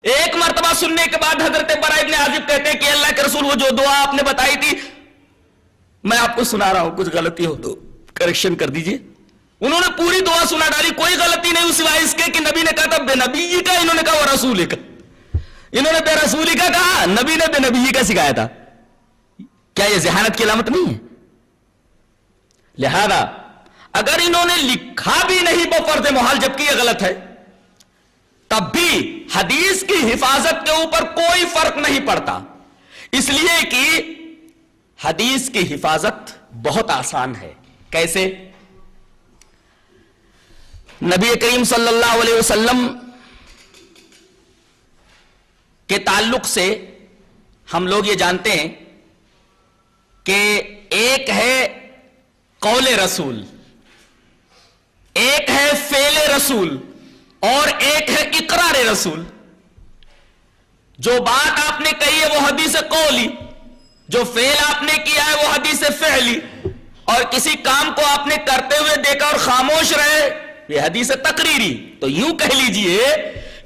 ایک مرتبہ سننے کے بعد حضرت برا ابن عازب کہتے ہیں کہ اللہ کے رسول وہ جو دعا آپ نے بتائی تھی میں آپ کو سنا رہا ہوں، کچھ غلطی ہو تو کریکشن کر دیجئے۔ انہوں نے پوری دعا سنا ڈالی، کوئی غلطی نہیں سوائے اس کے کہ نبی نے کہا تھا بے نبی کا، انہوں نے کہا وہ رسول کا، انہوں نے بے رسولی کا کہا، نبی نے بے نبی کا سکھایا تھا۔ کیا یہ ذہانت کی علامت نہیں ہے؟ لہذا اگر انہوں نے لکھا بھی نہیں بفرض محال جبکہ یہ غلط ہے، تب بھی حدیث کی حفاظت کے اوپر کوئی فرق نہیں پڑتا، اس لیے کہ حدیث کی حفاظت بہت آسان ہے۔ کیسے؟ نبی کریم صلی اللہ علیہ وسلم کے تعلق سے ہم لوگ یہ جانتے ہیں کہ ایک ہے قول رسول، ایک ہے فعل رسول، اور ایک ہے اقرار رسول۔ جو بات آپ نے کہی ہے وہ حدیث قولی، جو فعل آپ نے کیا ہے وہ حدیث فعلی، اور کسی کام کو آپ نے کرتے ہوئے دیکھا اور خاموش رہے یہ حدیث تقریری۔ تو یوں کہہ لیجئے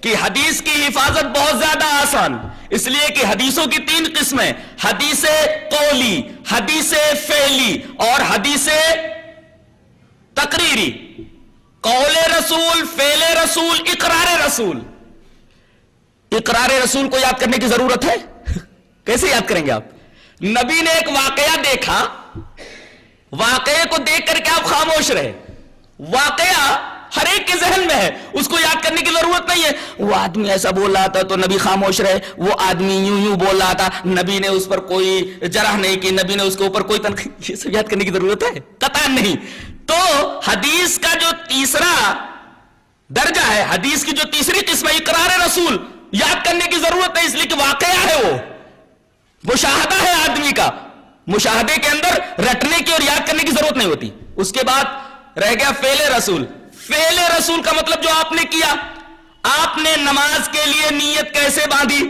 کہ حدیث کی حفاظت بہت زیادہ آسان، اس لیے کہ حدیثوں کی 3 قسمیں، حدیث قولی، حدیث فعلی اور حدیث تقریری۔ قول رسول، فعل رسول، اقرار رسول۔ اقرار رسول کو یاد کرنے کی ضرورت ہے؟ کیسے یاد کریں گے آپ؟ نبی نے ایک واقعہ دیکھا، واقعے کو دیکھ کر کے آپ خاموش رہے، واقعہ ہر ایک کے ذہن میں ہے، اس کو یاد کرنے کی ضرورت نہیں ہے۔ وہ آدمی ایسا بول رہا تھا تو نبی خاموش رہے، وہ آدمی یوں بول رہا تھا، نبی نے اس پر کوئی جرح نہیں کی، نبی نے اس کے اوپر کوئی تنقید، یہ سب یاد کرنے کی ضرورت ہے؟ قطعاً نہیں۔ تو حدیث کا جو تیسرا درجہ ہے، حدیث کی جو تیسری قسم ہے اقرار رسول، یاد کرنے کی ضرورت ہے، اس لیے کہ واقعہ ہے، وہ مشاہدہ ہے آدمی کا، مشاہدے کے اندر رٹنے کی اور یاد کرنے کی ضرورت نہیں ہوتی۔ اس کے بعد رہ گیا فعل رسول۔ فعل رسول کا مطلب جو آپ نے کیا، آپ نے نماز کے لیے نیت کیسے باندھی،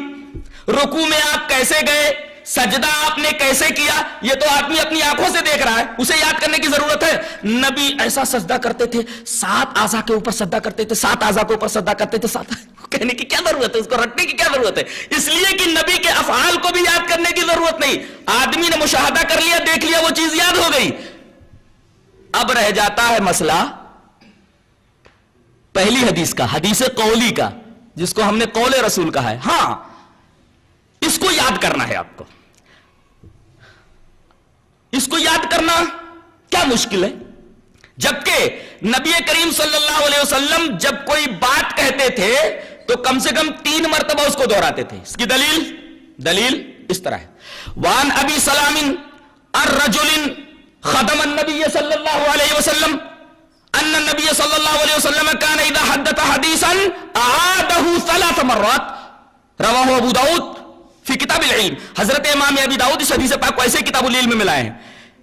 رکوع میں آپ کیسے گئے، سجدہ آپ نے کیسے کیا، یہ تو آدمی اپنی آنکھوں سے دیکھ رہا ہے، اسے یاد کرنے کی ضرورت ہے؟ نبی ایسا سجدہ کرتے تھے، 7 اعضاء کے اوپر سجدہ کرتے تھے، 7 اعضاء کے اوپر سجدہ کرتے تھے، 7 کہنے کی کیا ضرورت ہے، اس کو رٹنے کی کیا ضرورت ہے؟ اس لیے کہ نبی کے افعال کو بھی یاد کرنے کی ضرورت نہیں، آدمی نے مشاہدہ کر لیا، دیکھ لیا، وہ چیز یاد ہو گئی۔ اب رہ جاتا ہے مسئلہ پہلی حدیث کا، حدیث قولی کا، جس کو ہم نے قول رسول کہا ہے۔ ہاں، اس کو یاد کرنا ہے آپ کو، اس کو یاد کرنا کیا مشکل ہے؟ جبکہ نبی کریم صلی اللہ علیہ وسلم جب کوئی بات کہتے تھے تو کم سے کم 3 مرتبہ اس کو دہراتے تھے۔ اس کی دلیل اس طرح ہے، وان ابی سلام الرجل خدم النبی صلی اللہ علیہ وسلم ان النبی صلی اللہ علیہ وسلم كان اذا حدث حدیثا اعاده 3 مرات رواہ ابو داؤد فی کتاب العلم۔ حضرت امام ابی داؤد اس حدیث پاک کو ایسے کتاب العلم میں ملائے ہیں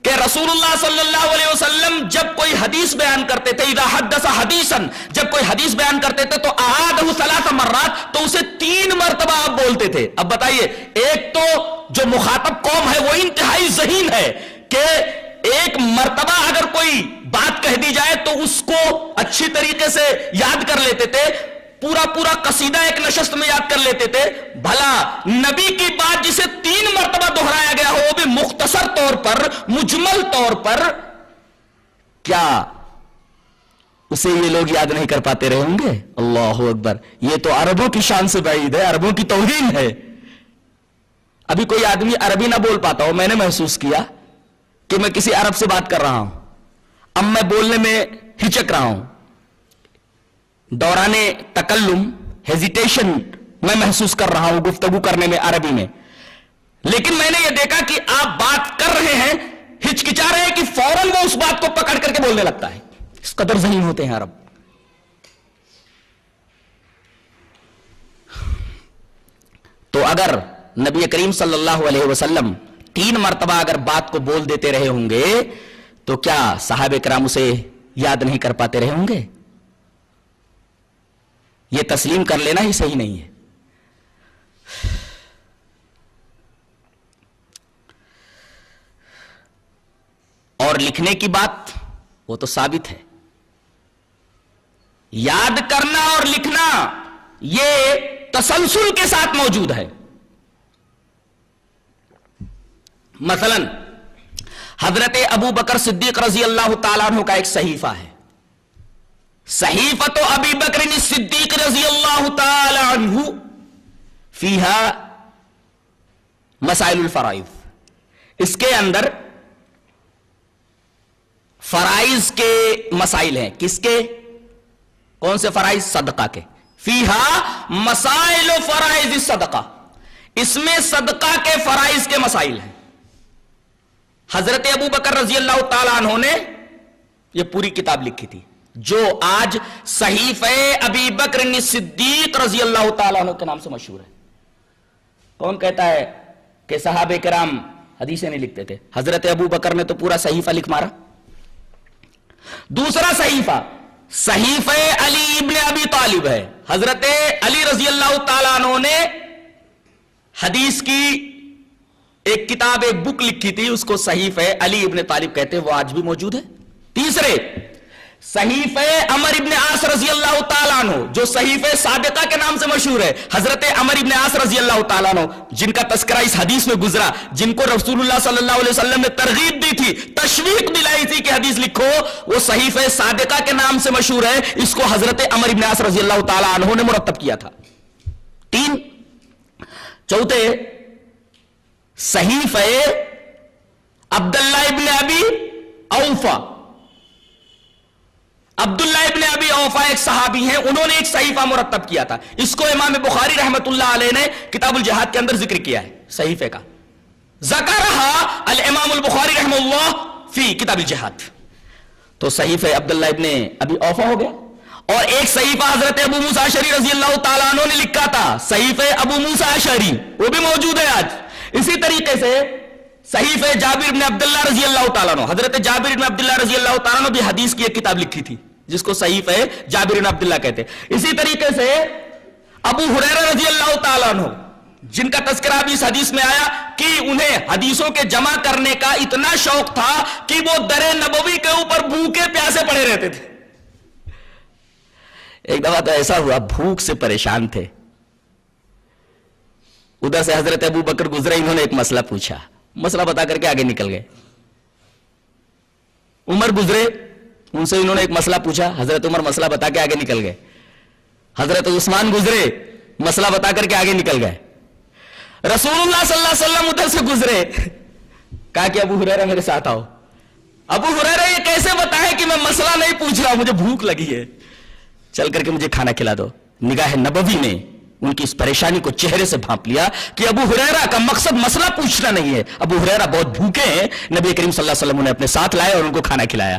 کہ رسول اللہ صلی اللہ علیہ وسلم جب کوئی حدیث بیان کرتے تھے، اذا حدث حدیثا، جب کوئی حدیث بیان کرتے تھے تو اعاده 3 مرات، تو اسے 3 مرتبہ آپ بولتے تھے۔ اب بتائیے، ایک تو جو مخاطب قوم ہے وہ انتہائی ذہین ہے کہ ایک مرتبہ اگر کوئی بات کہہ دی جائے تو اس کو اچھی طریقے سے یاد کر لیتے تھے، پورا قصیدہ ایک نشست میں یاد کر لیتے تھے۔ بھلا نبی کی بات جسے 3 مرتبہ دہرایا گیا ہو، وہ بھی مختصر طور پر، مجمل طور پر، کیا اسے یہ لوگ یاد نہیں کر پاتے رہے ہوں گے؟ اللہ اکبر! یہ تو عربوں کی شان سے بعید ہے، عربوں کی توہین ہے۔ ابھی کوئی آدمی عربی نہ بول پاتا ہو، میں نے محسوس کیا کہ میں کسی عرب سے بات کر رہا ہوں، اب میں بولنے میں ہچک رہا ہوں، دوران تکلم ہیزیٹیشن میں محسوس کر رہا ہوں گفتگو کرنے میں عربی میں، لیکن میں نے یہ دیکھا کہ آپ بات کر رہے ہیں، ہچکچا رہے ہیں کہ فوراً وہ اس بات کو پکڑ کر کے بولنے لگتا ہے۔ اس قدر ذہین ہوتے ہیں عرب۔ تو اگر نبی کریم صلی اللہ علیہ وسلم 3 مرتبہ اگر بات کو بول دیتے رہے ہوں گے تو کیا صحابہ کرام اسے یاد نہیں کر پاتے رہے ہوں گے؟ یہ تسلیم کر لینا ہی صحیح نہیں ہے۔ اور لکھنے کی بات وہ تو ثابت ہے، یاد کرنا اور لکھنا یہ تسلسل کے ساتھ موجود ہے. مثلا حضرت ابو بکر صدیق رضی اللہ تعالیٰ عنہ کا ایک صحیفہ ہے, صحیفۃ ابی بکر صدیق رضی اللہ تعالی عنہ فیہا مسائل الفرائض. اس کے اندر فرائض کے مسائل ہیں. کس کے؟ کون سے فرائض؟ صدقہ کے. فیہا مسائل و فرائض الصدقہ, اس میں صدقہ کے فرائض کے مسائل ہیں. حضرت ابو بکر رضی اللہ تعالیٰ عنہ نے یہ پوری کتاب لکھی تھی جو آج صحیفہ ابی بکر صدیق رضی اللہ تعالیٰ عنہ کے نام سے مشہور ہے. کون کہتا ہے کہ صحابہ کرام حدیثیں نہیں لکھتے تھے؟ حضرت ابو بکر نے تو پورا صحیفہ لکھ مارا. دوسرا صحیفہ صحیفہ علی ابن ابی طالب ہے. حضرت علی رضی اللہ تعالیٰ عنہ نے حدیث کی ایک کتاب, ایک بک لکھی تھی, اس کو صحیفہ علی ابن طالب کہتے ہیں, وہ آج بھی موجود ہے. تیسرے صحیفہ عمر ابن عاص رضی اللہ تعالیٰ عنہ جو صحیفہ صادقہ کے نام سے مشہور ہے. حضرت عمر ابن عاص رضی اللہ تعالیٰ عنہ جن کا تذکرہ اس حدیث میں گزرا, جن کو رسول اللہ صلی اللہ علیہ وسلم نے ترغیب دی تھی, تشویق دلائی تھی کہ حدیث لکھو, وہ صحیفہ صادقہ کے نام سے مشہور ہے. اس کو حضرت عمر ابن عاص رضی اللہ تعالیٰ عنہ نے مرتب کیا تھا. تین. چوتھے صحیفہ عبداللہ ابن ابی اوفا. عبداللہ ابن ابی اوفا ایک صحابی ہیں, انہوں نے ایک صحیفہ مرتب کیا تھا. اس کو امام بخاری رحمت اللہ علیہ نے کتاب الجہاد کے اندر ذکر کیا ہے صحیفے کا. ذکرہا الامام البخاری رحمہ اللہ فی کتاب الجہاد. تو صحیفہ عبداللہ ابن ابی اوفا ہو گیا. اور ایک صحیفہ حضرت ابو موسیٰ اشعری رضی اللہ تعالیٰ عنہ نے لکھا تھا, صحیفہ ابو موسیٰ اشعری, وہ بھی موجود ہے آج. اسی طریقے سے صحیفہ جابر بن عبداللہ رضی اللہ تعالیٰ عنہ, حضرت جابر بن عبداللہ رضی اللہ تعالیٰ عنہ بھی حدیث کی ایک کتاب لکھی تھی جس کو صحیفہ جابر بن عبداللہ کہتے ہیں. اسی طریقے سے ابو ہریرہ رضی اللہ تعالیٰ عنہ جن کا تذکرہ بھی اس حدیث میں آیا کہ انہیں حدیثوں کے جمع کرنے کا اتنا شوق تھا کہ وہ در نبوی کے اوپر بھوکے پیاسے پڑے رہتے تھے. ایک دفعہ تو ایسا ہوا, بھوک سے پریشان تھے, ادھر سے حضرت ابو بکر گزرے, انہوں نے ایک مسئلہ پوچھا, مسئلہ بتا کر کے آگے نکل گئے. عمر گزرے, ان سے انہوں نے ایک مسئلہ پوچھا, حضرت عمر مسئلہ بتا کے آگے نکل گئے. حضرت عثمان گزرے, مسئلہ بتا کر کے آگے نکل گئے. رسول اللہ صلی اللہ علیہ وسلم ادھر سے گزرے, کہا کہ ابو ہریرہ میرے ساتھ آؤ. ابو ہریرہ یہ کیسے بتائے کہ میں مسئلہ نہیں پوچھ رہا ہوں, مجھے بھوک لگی ہے, چل کر کے مجھے کھانا کھلا دو. نگاہ نبوی نے ان کی اس پریشانی کو چہرے سے بھانپ لیا کہ ابو ہریرہ کا مقصد مسئلہ پوچھنا نہیں ہے, ابو ہریرہ بہت بھوکے ہیں. نبی کریم صلی اللہ علیہ وسلم نے اپنے ساتھ لائے اور ان کو کھانا کھلایا.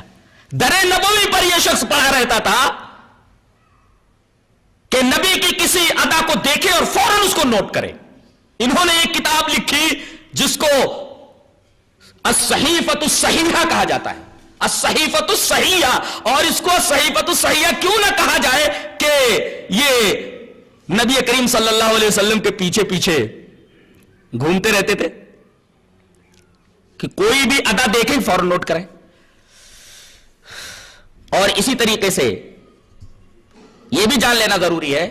در نبوی پر یہ شخص پڑا رہتا تھا کہ نبی کی کسی ادا کو دیکھے اور فوراً اس کو نوٹ کرے. انہوں نے ایک کتاب لکھی جس کو الصحیفۃ الصحیحہ کہا جاتا ہے, الصحیفۃ الصحیحہ. اور اس کو الصحیفۃ الصحیحہ کیوں نہ کہا جائے کہ یہ نبی کریم صلی اللہ علیہ وسلم کے پیچھے پیچھے گھومتے رہتے تھے کہ کوئی بھی ادا دیکھیں فوراً نوٹ کریں. اور اسی طریقے سے یہ بھی جان لینا ضروری ہے